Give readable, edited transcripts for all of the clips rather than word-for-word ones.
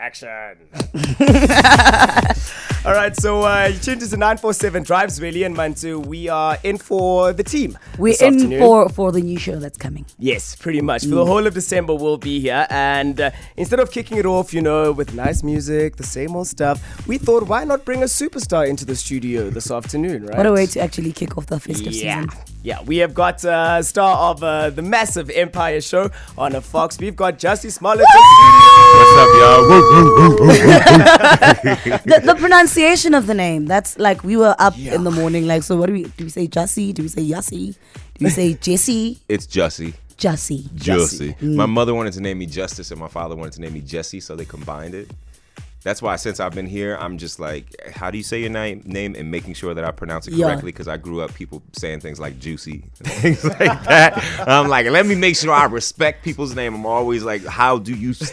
Action. All right, so you tuned to 947 Drive, Zweli Mantsoe. We are in for the team. We're in for the new show that's coming. Yes, pretty much. For the whole of December, we'll be here. And instead of kicking it off, with nice music, the same old stuff, we thought, why not bring a superstar into the studio this afternoon, right? What a way to actually kick off the festive season. Yeah, we have got a star of the massive Empire show on a Fox. We've got Jussie Smollett in studio. What's up, y'all? The pronunciation of the name, that's like we were up in the morning, like, so what do we say? Jussie? Do we say Jussie? Do we say Jesse? It's Jussie. Jussie. My mother wanted to name me Justice and my father wanted to name me Jesse, so they combined it. That's why since I've been here, I'm just like, how do you say your name and making sure that I pronounce it correctly, because I grew up people saying things like juicy and things like that. I'm like, let me make sure I respect people's name. I'm always like, how do you say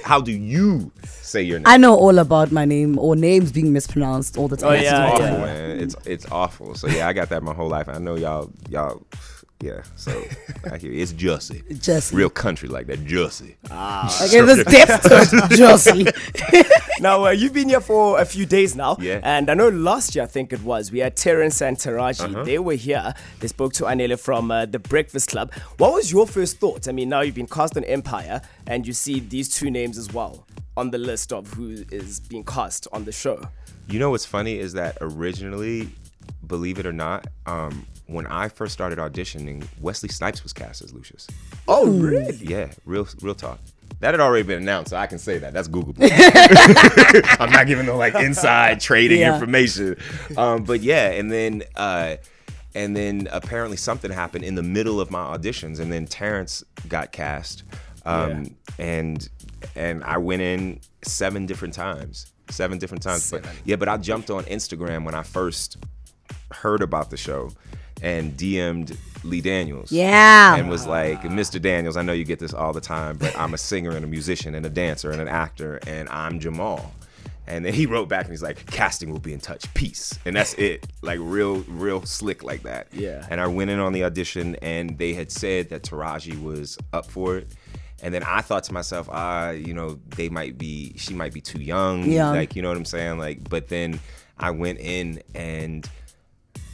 your name? I know all about my name or names being mispronounced all the time. Oh, It's awful, yeah. man. It's awful. So yeah, I got that my whole life. I know y'all. Yeah, so I hear you. It's Jussie. Real country like that, Jussie. Okay, there's depth to it, Jussie. Now, you've been here for a few days now. Yeah. And I know last year, I think it was, we had Terrence and Taraji. They were here. They spoke to Anele from The Breakfast Club. What was your first thought? I mean, now you've been cast on Empire and you see these two names as well on the list of who is being cast on the show. You know what's funny is that originally, believe it or not, when I first started auditioning, Wesley Snipes was cast as Lucius. Oh, really? Yeah, real talk. That had already been announced, so I can say that. That's Googleable. I'm not giving no inside trading information. But yeah, and then apparently something happened in the middle of my auditions, and then Terrence got cast, and I went in 7 different times. But I jumped on Instagram when I first heard about the show and DM'd Lee Daniels. Yeah. And was like, Mr. Daniels, I know you get this all the time, but I'm a singer and a musician and a dancer and an actor, and I'm Jamal. And then he wrote back and he's like, casting will be in touch, peace. And that's it. Like real slick like that. Yeah. And I went in on the audition and they had said that Taraji was up for it. And then I thought to myself, she might be too young. Yeah. Like, you know what I'm saying? Like, but then I went in and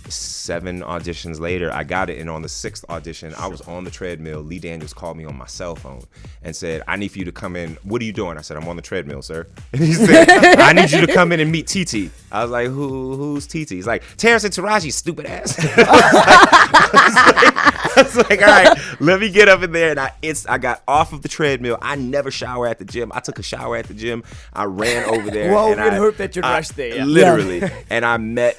7 auditions later, I got it, and on the 6th audition, I was on the treadmill. Lee Daniels called me on my cell phone and said, I need for you to come in. What are you doing? I said, I'm on the treadmill, sir. And he said, I need you to come in and meet TT. I was like, who's TT? He's like, Terrence and Taraji, stupid ass. I was like, all right, let me get up in there. And I got off of the treadmill. I never shower at the gym. I took a shower at the gym. I ran over there. Well, and we'd hope that you'd rush there. Yeah. Literally. And I met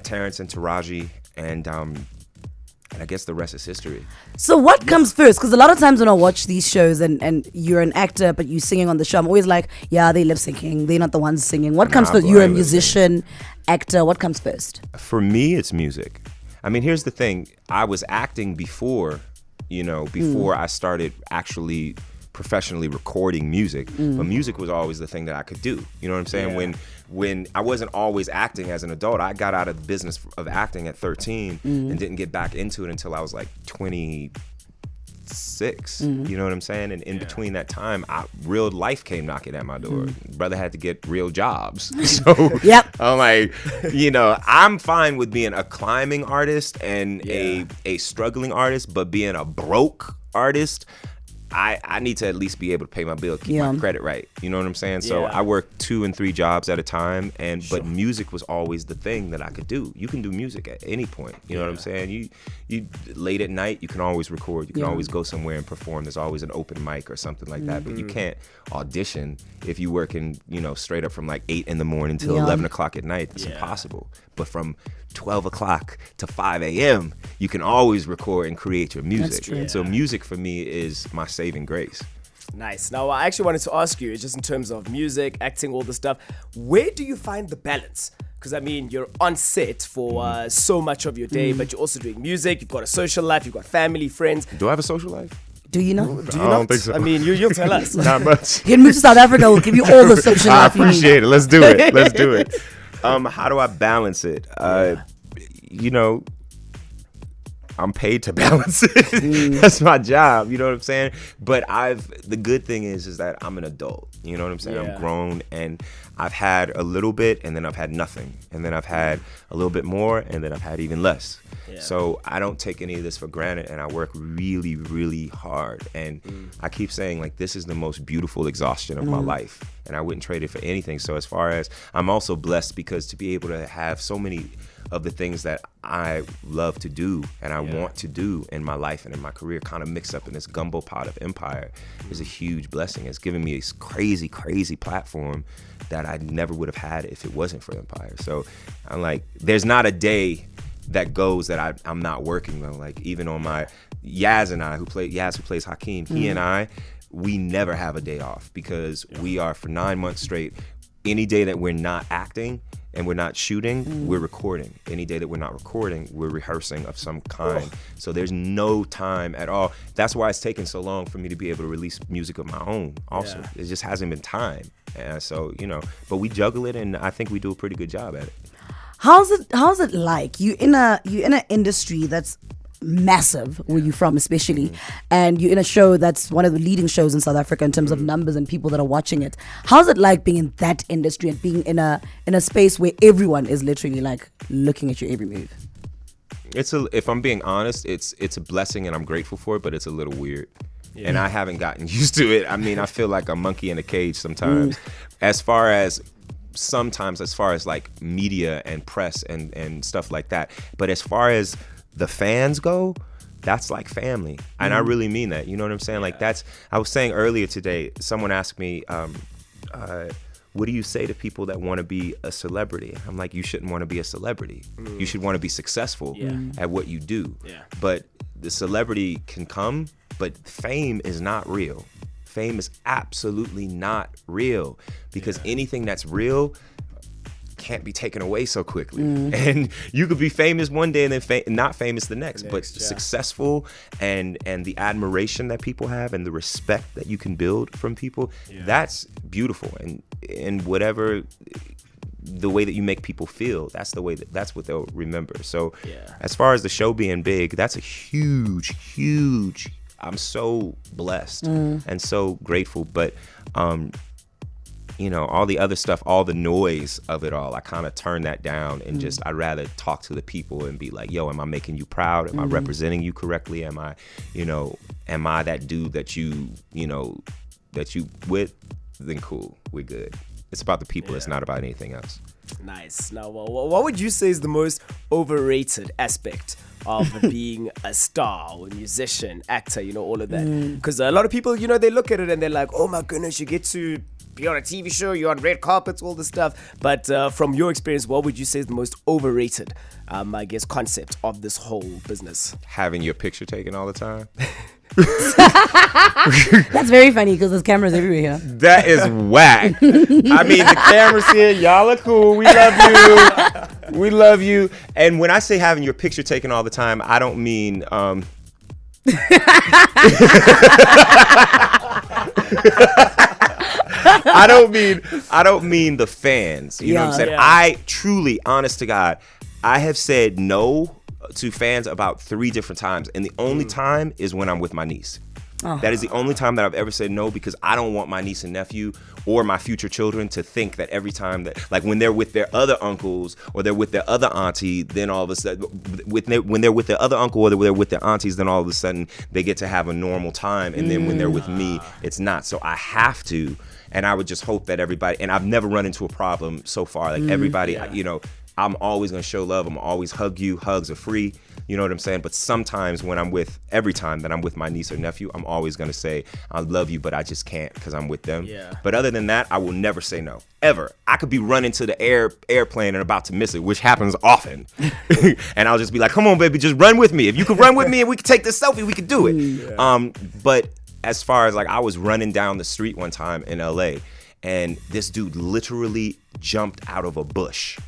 Terrence and Taraji, and I guess the rest is history. So what comes first? Because a lot of times when I watch these shows and you're an actor but you're singing on the show, I'm always like, yeah, they lip syncing. They're not the ones singing. What comes first? You're a musician, actor. What comes first? For me, it's music. I mean, here's the thing. I was acting before I started actually professionally recording music, but music was always the thing that I could do. You know what I'm saying? Yeah. When I wasn't always acting as an adult, I got out of the business of acting at 13 and didn't get back into it until I was like 26. You know what I'm saying? And in between that time, real life came knocking at my door. Brother had to get real jobs. So I'm like, I'm fine with being a climbing artist and a struggling artist, but being a broke artist, I need to at least be able to pay my bill, keep my credit right. You know what I'm saying? So I worked 2 and 3 jobs at a time, but music was always the thing that I could do. You can do music at any point. You know what I'm saying? You late at night, you can always record. You can always go somewhere and perform. There's always an open mic or something like that. But you can't audition if you're working, straight up from like 8 in the morning till 11 o'clock at night. It's impossible. But from 12 o'clock to 5 a.m., you can always record and create your music. That's true. And so music for me is my saving grace. Nice. Now, I actually wanted to ask you, just in terms of music, acting, all this stuff, where do you find the balance? Because, I mean, you're on set for so much of your day, but you're also doing music, you've got a social life, you've got family, friends. Do I have a social life? Do you know? Do you don't think so. I mean, you'll tell us. Not much. You can move to South Africa, we'll give you all the social I life you need. appreciate it. Let's do it. How do I balance it? I'm paid to balance it. That's my job. You know what I'm saying? But the good thing is that I'm an adult. You know what I'm saying? I'm grown, and I've had a little bit, and then I've had nothing, and then I've had a little bit more, and then I've had even less. So I don't take any of this for granted, and I work really, really hard. And I keep saying, like, this is the most beautiful exhaustion of my life, and I wouldn't trade it for anything. So as far as I'm also blessed because to be able to have so many of the things that I love to do and I want to do in my life and in my career kind of mixed up in this gumbo pot of Empire is a huge blessing. It's given me a crazy, crazy platform that I never would have had if it wasn't for Empire. So I'm like, there's not a day that goes that I'm not working though. Like even on my Yaz and I, who plays Hakeem, he and I, we never have a day off because we are for 9 months straight. Any day that we're not acting and we're not shooting, we're recording. Any day that we're not recording, we're rehearsing of some kind. So there's no time at all. That's why it's taken so long for me to be able to release music of my own also. It just hasn't been time. So, you know, but we juggle it, and I think we do a pretty good job at it. How's it like? You're in an industry that's massive, where you're from especially, and you're in a show that's one of the leading shows in South Africa in terms of numbers and people that are watching it. How's it like being in that industry and being in a space where everyone is literally like looking at your every move? If I'm being honest, it's a blessing and I'm grateful for it, but it's a little weird. And I haven't gotten used to it. I mean, I feel like a monkey in a cage sometimes. As far as like media and press and stuff like that. But as far as the fans go, that's like family. And I really mean that. You know what I'm saying? Like I was saying earlier today, someone asked me, what do you say to people that want to be a celebrity? I'm like, you shouldn't want to be a celebrity. You should want to be successful at what you do. But the celebrity can come, but fame is not real. Fame is absolutely not real because anything that's real can't be taken away so quickly. And you could be famous one day and then not famous the next. But successful and the admiration that people have and the respect that you can build from people, that's beautiful. And whatever the way that you make people feel, that's what they'll remember. So as far as the show being big, that's a huge, I'm so blessed and so grateful. But you know, all the other stuff, all the noise of it all, I kind of turn that down and just, I'd rather talk to the people and be like, yo, am I making you proud? Am I representing you correctly? Am I that dude that you with? Then cool, we're good. It's about the people. It's not about anything else. Nice. Now, what would you say is the most overrated aspect of being a star or musician, actor, you know, all of that? Because a lot of people, you know, they look at it and they're like, oh my goodness, you get to be on a TV show, you're on red carpets, all this stuff. But from your experience, what would you say is the most overrated, I guess, concept of this whole business? Having your picture taken all the time. That's very funny because there's cameras everywhere here. That is whack. I mean, the cameras here, y'all are cool. We love you. We love you. And when I say having your picture taken all the time, I don't mean I don't mean the fans. You know what I'm saying? I truly, honest to God, I have said no to fans about 3 different times, and the only time is when I'm with my niece. That is the only time that I've ever said no, because I don't want my niece and nephew or my future children to think that every time that, like, when they're with their other uncles or they're with their other auntie, then all of a sudden, when they're with their other uncle or they're with their aunties, then all of a sudden they get to have a normal time, and then when they're with me, it's not. So I have to, and I would just hope that everybody, and I've never run into a problem so far. Like everybody, you know, I'm always gonna show love. I'm always hug you. Hugs are free. You know what I'm saying? But sometimes every time that I'm with my niece or nephew, I'm always gonna say, I love you, but I just can't because I'm with them. But other than that, I will never say no, ever. I could be running to the airplane and about to miss it, which happens often. And I'll just be like, come on, baby, just run with me. If you could run with me and we could take this selfie, we could do it. But as far as, like, I was running down the street one time in LA, and this dude literally jumped out of a bush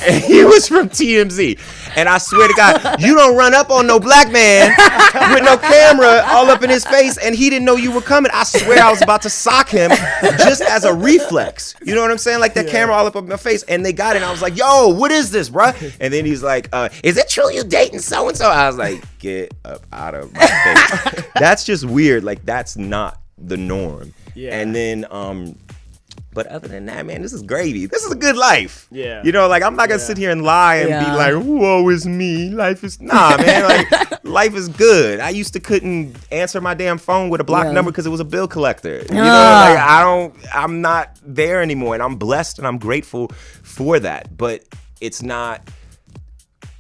And he was from TMZ. And I swear to God, you don't run up on no black man with no camera all up in his face, and he didn't know you were coming. I swear I was about to sock him just as a reflex. You know what I'm saying? Like that camera all up in my face, and they got it. And I was like, yo, what is this, bro? And then he's like, is it true you dating so-and-so? I was like, get up out of my face. That's just weird. Like, that's not the norm. Yeah. And then, but other than that, man, this is gravy. This is a good life. Yeah. You know, like, I'm not going to sit here and lie and be like, woe is me. Life is... Nah, man. Like, life is good. I used to couldn't answer my damn phone with a blocked number because it was a bill collector. You know, like, I'm not there anymore. And I'm blessed and I'm grateful for that. But it's not...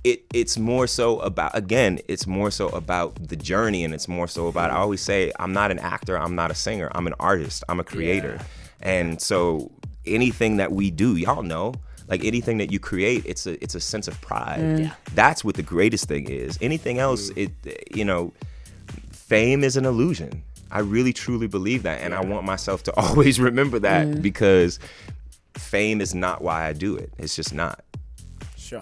It's more so about, again, it's more so about the journey, and it's more so about, I always say, I'm not an actor, I'm not a singer, I'm an artist, I'm a creator. And so anything that we do, y'all know, like anything that you create, it's a sense of pride. That's what the greatest thing is. Anything else, fame is an illusion. I really truly believe that, and I want myself to always remember that, because fame is not why I do it. It's just not. Sure.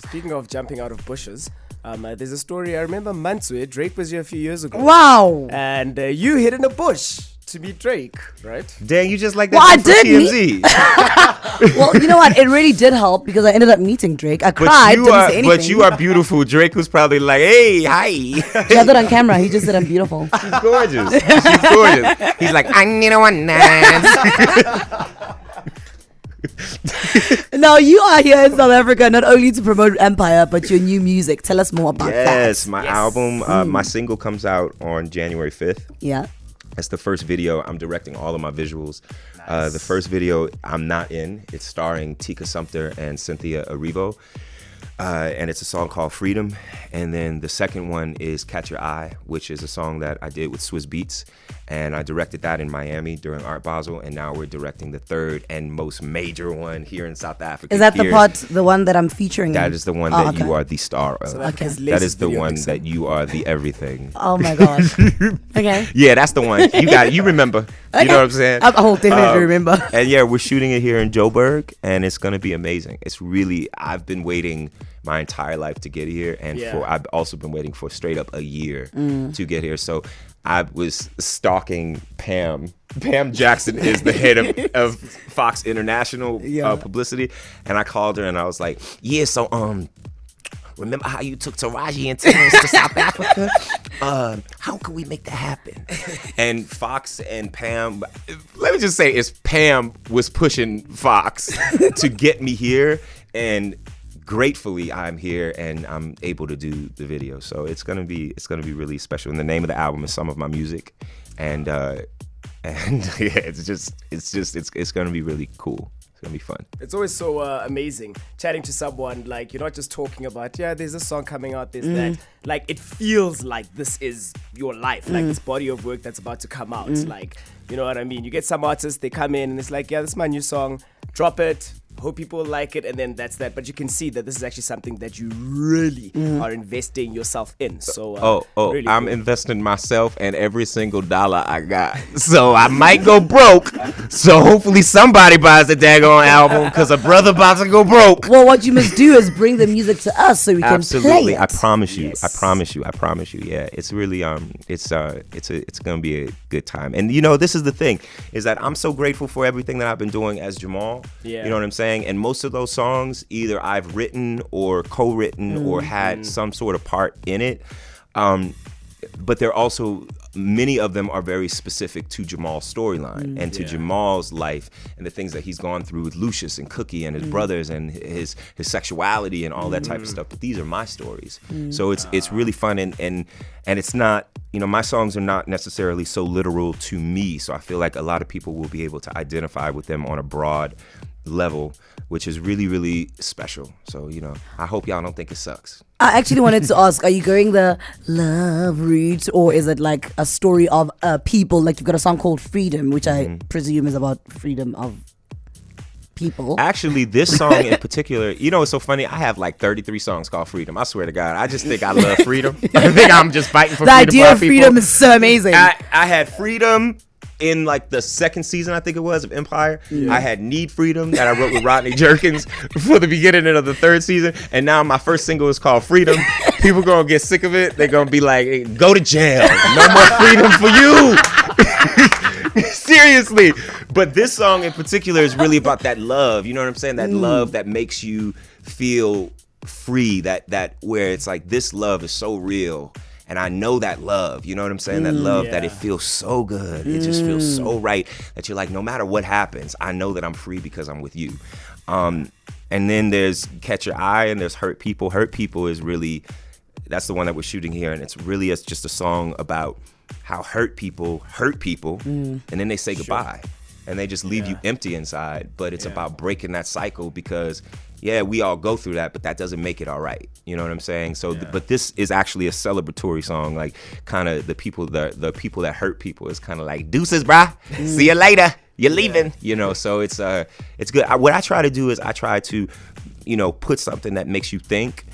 Speaking of jumping out of bushes, there's a story. I remember Mantsoe, Drake was here a few years ago. Wow. And you hid in a bush to meet Drake, right? Dang, you just like that. Well, I did TMZ. Well, you know what? It really did help, because I ended up meeting Drake. I cried. But you are beautiful. Drake was probably like, hey, hi. He had that on camera. He just said I'm beautiful. She's gorgeous. She's gorgeous. He's like, I need a one dance. Now, you are here in South Africa not only to promote Empire, but your new music. Tell us more about that. Yes, my album, my single comes out on January 5th. Yeah. That's the first video. I'm directing all of my visuals. Nice. The first video I'm not in. It's starring Tika Sumpter and Cynthia Erivo. And it's a song called Freedom. And then the second one is Catch Your Eye, which is a song that I did with Swizz Beatz. And I directed that in Miami during Art Basel. And now we're directing the third and most major one here in South Africa. Is that the one that I'm featuring That in? is the one that you are the star of. So that is the one that you are the everything. Oh my gosh. Okay. Yeah, that's the one. You got it. You remember. Okay. You know what I'm saying? I'll definitely remember. And yeah, we're shooting it here in Joburg, and it's going to be amazing. It's really, I've been waiting my entire life to get here, and I've also been waiting for straight up a year to get here. So I was stalking Pam. Pam Jackson is the head of Fox International publicity, and I called her and I was like, yeah, so remember how you took Taraji and Terrence to South Africa? How can we make that happen? And Fox and Pam, let me just say, Pam was pushing Fox to get me here, and gratefully I'm here and I'm able to do the video. So it's gonna be really special. And the name of the album is Some of My Music, and yeah, it's gonna be really cool. It's gonna be fun. It's always so amazing chatting to someone. Like, you're not just talking about, there's a song coming out, there's that. Like, it feels like this is your life, like this body of work that's about to come out. Like, you know what I mean? You get some artists, they come in and it's like, this is my new song, drop it, hope people like it, and then that's that. But you can see that this is actually something that you really are investing yourself in. So really I'm investing myself and every single dollar I got. So I might go broke. So hopefully somebody buys the daggone album, because a brother about to go broke. Well, what you must do is bring the music to us so we can play it. I promise you. Yes. I promise you. Yeah, it's really it's gonna be a good time. And you know, this is the thing, is that I'm so grateful for everything that I've been doing as Jamal. Yeah. You know what I'm saying? And most of those songs, either I've written or co-written or had some sort of part in it. But they're also, many of them are very specific to Jamal's storyline and to Jamal's life and the things that he's gone through with Lucius and Cookie and his brothers and his sexuality and all that type of stuff. But these are my stories. So it's really fun, and it's not, you know, my songs are not necessarily so literal to me. So I feel like a lot of people will be able to identify with them on a broad level, which is really, really special. So, you know, I hope y'all don't think it sucks. I actually wanted to ask, are you going the love route, or is it like a story of people? Like, you've got a song called Freedom, which I presume is about freedom of people. Actually, this song in particular, you know, it's so funny. I have like 33 songs called Freedom. I swear to God, I just think I love freedom. I think I'm just fighting for the freedom. The idea of freedom is so amazing. I had freedom, in like the second season, I think it was, of Empire, I had Need Freedom that I wrote with Rodney Jerkins for the beginning of the third season. And now my first single is called Freedom. People gonna get sick of it. They're gonna be like, hey, go to jail. No more freedom for you. Seriously. But this song in particular is really about that love. You know what I'm saying? That love that makes you feel free. That where it's like, this love is so real. And I know that love, you know what I'm saying? That love that it feels so good. It just feels so right that you're like, no matter what happens, I know that I'm free because I'm with you. And then there's Catch Your Eye and there's Hurt People. Hurt People is really, that's the one that we're shooting here. And it's just a song about how hurt people, and then they say goodbye. And they just leave you empty inside. But it's about breaking that cycle because, we all go through that, but that doesn't make it all right. You know what I'm saying? So, but this is actually a celebratory song. Like, kind of the people that hurt people is kind of like, deuces, brah. See you later. You're leaving. You know, so it's good. What I try to do is I try to, put something that makes you think.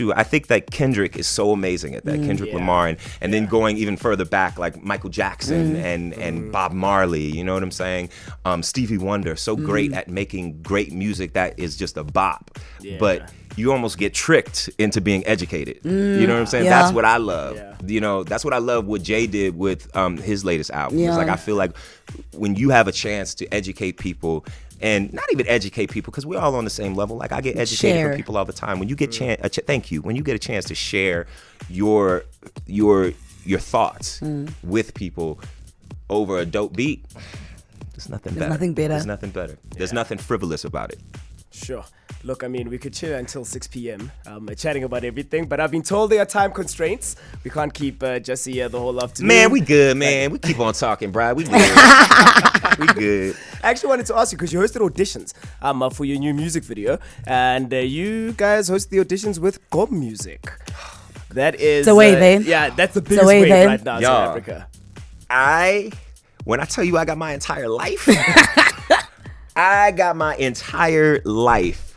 I think that Kendrick is so amazing at that, Kendrick Lamar, and then going even further back, like Michael Jackson and Bob Marley, you know what I'm saying? Stevie Wonder, so great at making great music that is just a bop, but you almost get tricked into being educated. You know what I'm saying? That's what I love. That's what I love what Jay did with his latest album. It's like, I feel like when you have a chance to educate people, and not even educate people, because we're all on the same level. Like, I get educated from people all the time. When you get thank you. When you get a chance to share your thoughts with people over a dope beat, there's nothing better. There's nothing better. There's nothing frivolous about it. Sure. Look, I mean, we could chill until 6 p.m. Chatting about everything, but I've been told there are time constraints. We can't keep Jussie here the whole afternoon. Man, we good, man. We keep on talking, bro. We good. We good. I actually wanted to ask you, because you hosted auditions for your new music video, and you guys host the auditions with Gob Music. That is... It's a wave, eh? Yeah, that's the biggest wave right now in South Africa. When I tell you I got my entire life, I got my entire life.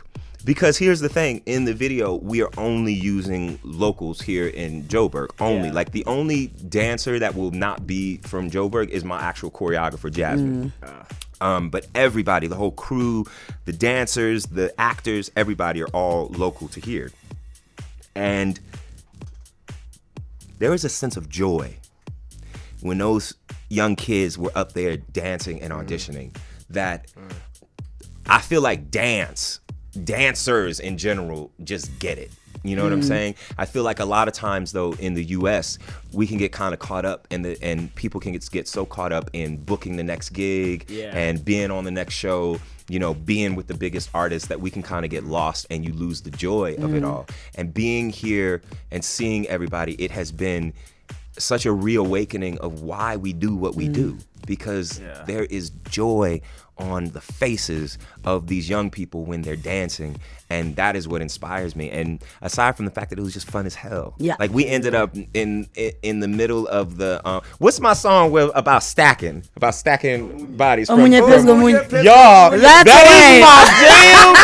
Because here's the thing, in the video, we are only using locals here in Joburg, only. Like, the only dancer that will not be from Joburg is my actual choreographer, Jasmine. But everybody, the whole crew, the dancers, the actors, everybody are all local to here. And there is a sense of joy when those young kids were up there dancing and auditioning that I feel like dancers in general just get it. You know what I'm saying? I feel like a lot of times, though, in the U.S., we can get kind of caught up and people can get so caught up in booking the next gig and being on the next show, being with the biggest artists, that we can kind of get lost and you lose the joy of it all. And being here and seeing everybody, it has been such a reawakening of why we do what we do, because there is joy on the faces of these young people when they're dancing, and that is what inspires me. And aside from the fact that it was just fun as hell, like we ended up in the middle of the what's my song about stacking bodies from, y'all, that is my jam.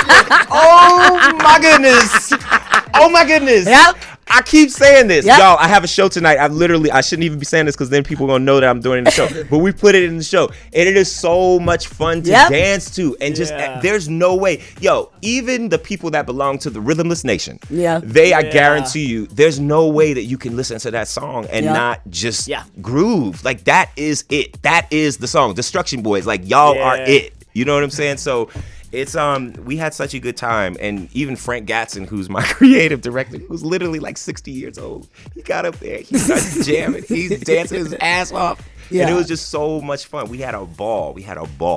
Oh my goodness. Yep. I keep saying this. Y'all, I have a show tonight. I shouldn't even be saying this because then people are going to know that I'm doing it in the show. But we put it in the show. And it is so much fun to dance to. And just, there's no way. Yo, even the people that belong to the Rhythmless Nation, I guarantee you, there's no way that you can listen to that song and not just groove. Like, that is it. That is the song. Destruction Boys. Like, y'all are it. You know what I'm saying? So... it's we had such a good time, and even Frank Gatson, who's my creative director, who's literally like 60 years old, he got up there, he started jamming, he's dancing his ass off. And it was just so much fun. We had a ball.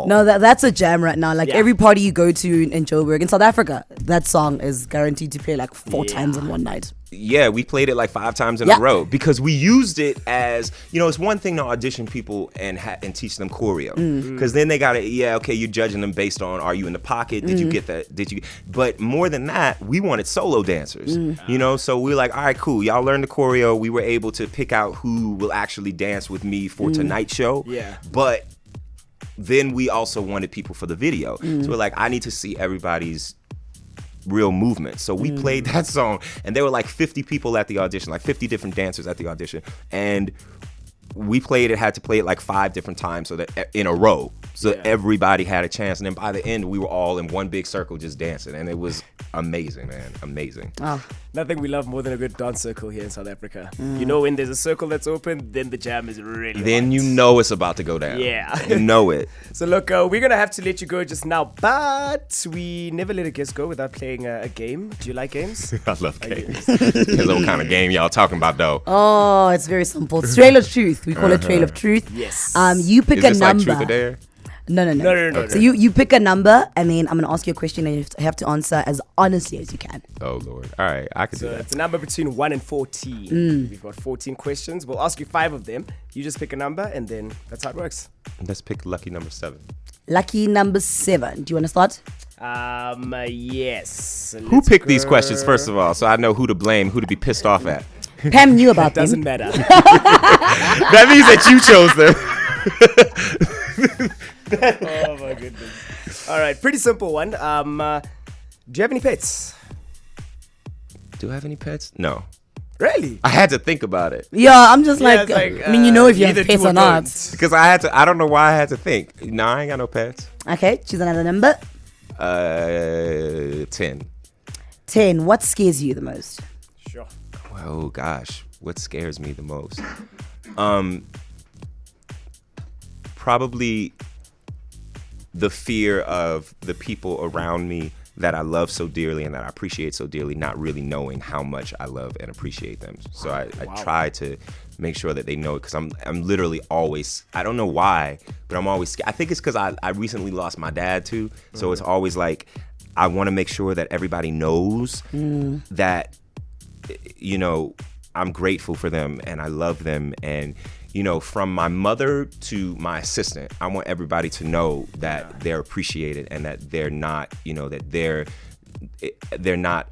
No, that's a jam right now. Like every party you go to in Joburg, in South Africa, that song is guaranteed to play like 4 times in one night. Yeah, we played it like 5 times in a row because we used it as, it's one thing to audition people and teach them choreo. Because then they got to, you're judging them based on, are you in the pocket? Did you get that? But more than that, we wanted solo dancers, So we were like, all right, cool. Y'all learn the choreo. We were able to pick out who will actually dance with me for tonight's show. Yeah. But then we also wanted people for the video. So we're like, I need to see everybody's real movement. So we played that song, and there were like 50 people at the audition, like 50 different dancers at the audition, and we had to play it like 5 different times so that in a row. So everybody had a chance. And then by the end, we were all in one big circle just dancing. And it was amazing, man. Amazing. Oh. Nothing we love more than a good dance circle here in South Africa. You know, when there's a circle that's open, then the jam is really Then hot. you know it's about to go down. Yeah. You know it. So look, we're going to have to let you go just now. But we never let a guest go without playing a game. Do you like games? I love games. Depends on what kind of game y'all talking about, though. Oh, it's very simple. It's Trail of Truth. We call it Trail of Truth. Yes. You pick Is a this number. like Truth or Dare? No. So you pick a number, and then I'm going to ask you a question, and you have to answer as honestly as you can. Oh, Lord. All right. I can do that. It's a number between 1 and 14. We've got 14 questions. We'll ask you 5 of them. You just pick a number, and then that's how it works. Let's pick lucky number 7. Lucky number 7. Do you want to start? Yes. Who picked these questions, first of all, so I know who to blame, who to be pissed off at? Pam knew about them. Doesn't matter. That means that you chose them. Oh my goodness. All right, pretty simple one. Do you have any pets? Do I have any pets? No. Really? I had to think about it. Yeah, I'm just like, it's like, I mean, you know if you have either pets do or not. don't. Because I don't know why I had to think. No, I ain't got no pets. Okay, choose another number. 10. 10. What scares you the most? Sure. Oh gosh, what scares me the most? Probably the fear of the people around me that I love so dearly and that I appreciate so dearly, not really knowing how much I love and appreciate them. So I try to make sure that they know it, because I'm literally always, I don't know why, but I'm always scared. I think it's because I recently lost my dad too. So it's always like, I want to make sure that everybody knows that, you know, I'm grateful for them and I love them. And, you know, from my mother to my assistant, I want everybody to know that they're appreciated and that they're not, you know, that they're not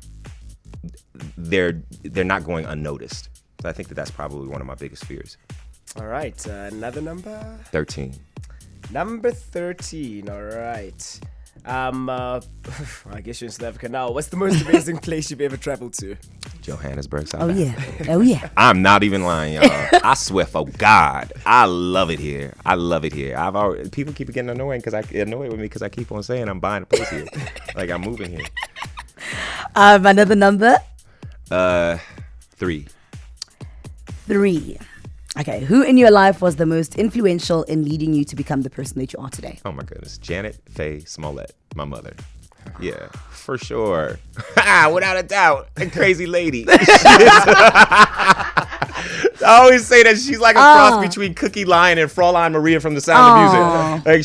going unnoticed. So I think that that's probably one of my biggest fears. All right, another number? 13. Number 13, all right. I guess you're in South Africa now. What's the most amazing place you've ever traveled to? Johannesburg, South Oh, Africa. yeah. Oh, yeah. I'm not even lying, y'all. I swear for God, I love it here. I love it here. People keep getting annoyed with me because I keep on saying I'm buying a place here. Like I'm moving here. Another number? 3. 3. Okay, who in your life was the most influential in leading you to become the person that you are today? Oh my goodness, Janet Faye Smollett, my mother. Yeah, for sure. Without a doubt, a crazy lady. I always say that she's like a cross between Cookie Lion and Fraulein Maria from The Sound of Music. Like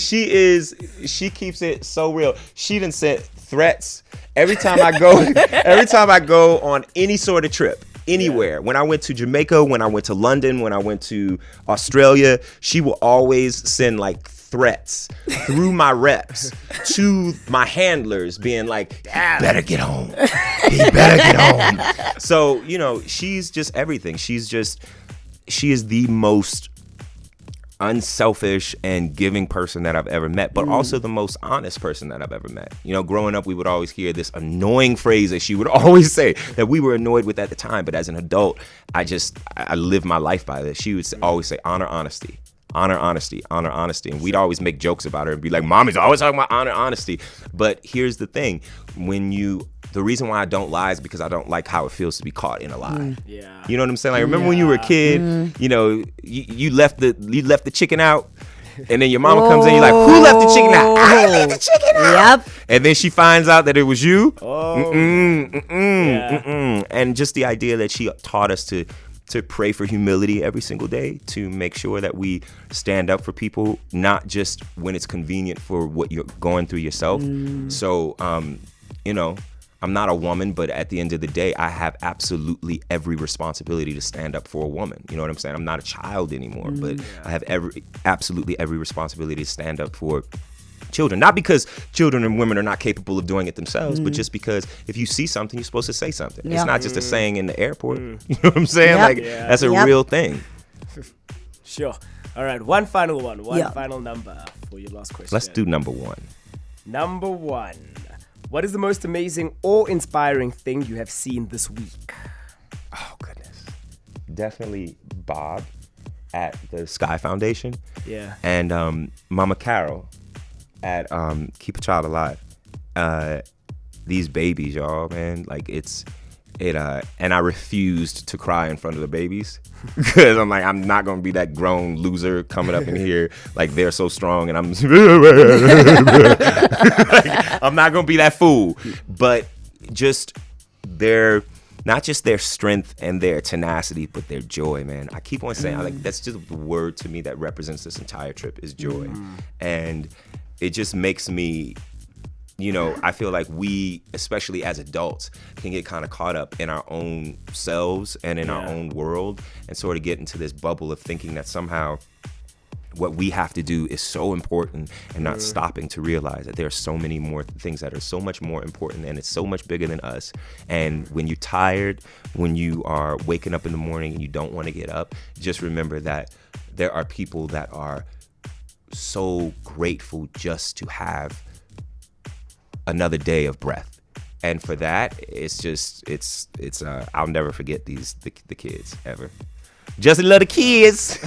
she keeps it so real. She done sent threats every time I go on any sort of trip. Anywhere. Yeah. When I went to Jamaica, when I went to London, when I went to Australia, she will always send like threats through my reps to my handlers being like, he better get home. He better get home. So, you know, she's just everything. She is the most unselfish and giving person that I've ever met, but also the most honest person that I've ever met. You know, growing up, we would always hear this annoying phrase that she would always say that we were annoyed with at the time, but as an adult, I live my life by this. She would always say, honor honesty. Honor honesty, honor honesty. And we'd always make jokes about her and be like, Mommy's always talking about honor honesty. But here's the thing. The reason why I don't lie is because I don't like how it feels to be caught in a lie. Yeah. You know what I'm saying? Like, remember when you were a kid, you know, you left the chicken out, and then your mama comes in, you're like, who left the chicken out? I left the chicken out. Yep. And then she finds out that it was you. Oh. And just the idea that she taught us to pray for humility every single day, to make sure that we stand up for people, not just when it's convenient for what you're going through yourself. So, you know, I'm not a woman, but at the end of the day, I have absolutely every responsibility to stand up for a woman. You know what I'm saying? I'm not a child anymore, but I have absolutely every responsibility to stand up for children. Not because children and women are not capable of doing it themselves, but just because if you see something, you're supposed to say something. Yeah. It's not just a saying in the airport. You know what I'm saying? Yep. Like, that's a real thing. Sure. All right, one final one. One final number for your last question. Let's do number 1. Number 1. What is the most amazing or inspiring thing you have seen this week? Oh, goodness. Definitely Bob at the Sky Foundation. Yeah. And Mama Carol at Keep a Child Alive. These babies, y'all, man, like and I refused to cry in front of the babies because I'm like, I'm not gonna be that grown loser coming up in here like they're so strong and I'm like, I'm not gonna be that fool. But just not just their strength and their tenacity, but their joy, man. I keep on saying, like, that's just the word to me that represents this entire trip is joy. And it just makes me, you know, I feel like we, especially as adults, can get kind of caught up in our own selves and in our own world and sort of get into this bubble of thinking that somehow what we have to do is so important and not stopping to realize that there are so many more things that are so much more important and it's so much bigger than us. And when you're tired, when you are waking up in the morning and you don't want to get up, just remember that there are people that are so grateful just to have another day of breath. And for that, it's I'll never forget the kids ever. Jussie love the kids.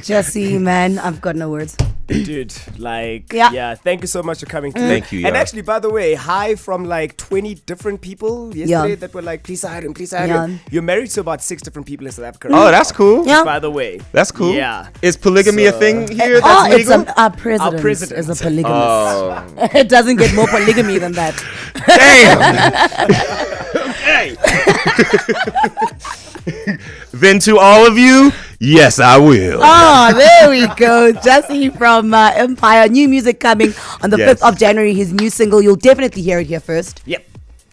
Jussie, man, I've got no words. Dude, like, yeah, thank you so much for coming through. Thank you, And y'all. actually, by the way, hi from like 20 different people yesterday that were like, please hire him. You're married to about 6 different people in South Africa. Oh, that's cool. Yeah. By the way. That's cool. Yeah. Is polygamy a thing here that's legal? Our president is a polygamist. Oh. It doesn't get more polygamy than that. Damn. Okay. Then to all of you, yes, I will. Oh, there we go. Jussie from Empire. New music coming on the 5th of January. His new single. You'll definitely hear it here first. Yep.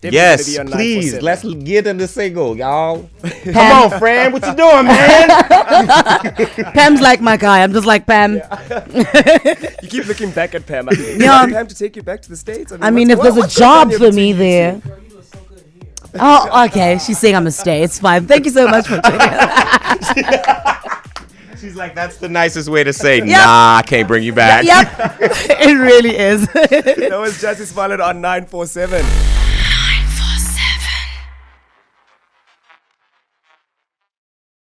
Yes, Definitely please. 947. Let's get him the single, y'all. Come on, Fran. What you doing, man? Pam's like my guy. I'm just like Pam. You keep looking back at Pam. You want Pam to take you back to the States? I mean, if there's a job for me there. Oh, okay. She's saying I'm a stay. It's fine. Thank you so much for checking. She's like, that's the nicest way to say, nah, I can't bring you back. Yep. It really is. That was Jussie Smollett on 947.